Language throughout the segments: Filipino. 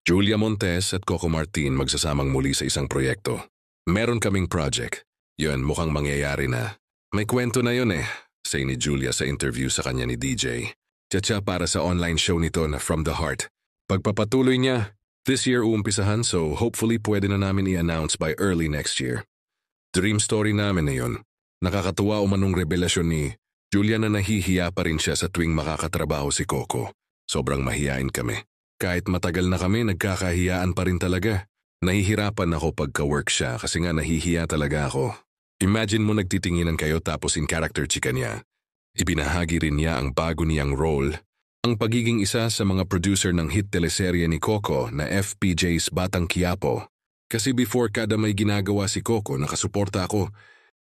Julia Montes at Coco Martin magsasamang muli sa isang proyekto. Meron kaming project. Yun, mukhang mangyayari na. May kwento na yun eh, say ni Julia sa interview sa kanya ni DJ. Tiyatsa para sa online show nito na From the Heart. Pagpapatuloy niya, this year uumpisahan so hopefully pwede na namin i-announce by early next year. Dream story namin na yun. Nakakatuwa umanong revelasyon ni Julia na nahihiya pa rin siya sa tuwing makakatrabaho si Coco. Sobrang mahiyain kami. Kahit matagal na kami, nagkakahiyaan pa rin talaga. Nahihirapan ako pagka-work siya kasi nga nahihiya talaga ako. Imagine mo nagtitinginan kayo tapos in character chika niya. Ibinahagi rin niya ang bago niyang role. Ang pagiging isa sa mga producer ng hit teleserye ni Coco na FPJ's Batang Quiapo. Kasi before kada may ginagawa si Coco, nakasuporta ako.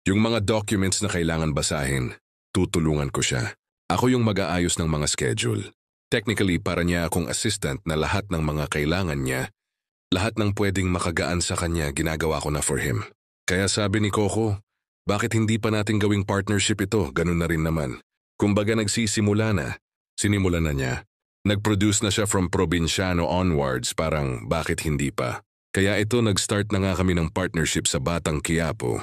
Yung mga documents na kailangan basahin, tutulungan ko siya. Ako yung mag-aayos ng mga schedule. Technically, para niya akong assistant na lahat ng mga kailangan niya, lahat ng pwedeng makagaan sa kanya ginagawa ko na for him. Kaya sabi ni Coco, bakit hindi pa natin gawing partnership ito? Ganun na rin naman. Kumbaga nagsisimula na, sinimulan na niya. Nag-produce na siya from Provinciano onwards, parang bakit hindi pa. Kaya ito nag-start na nga kami ng partnership sa Batang Quiapo.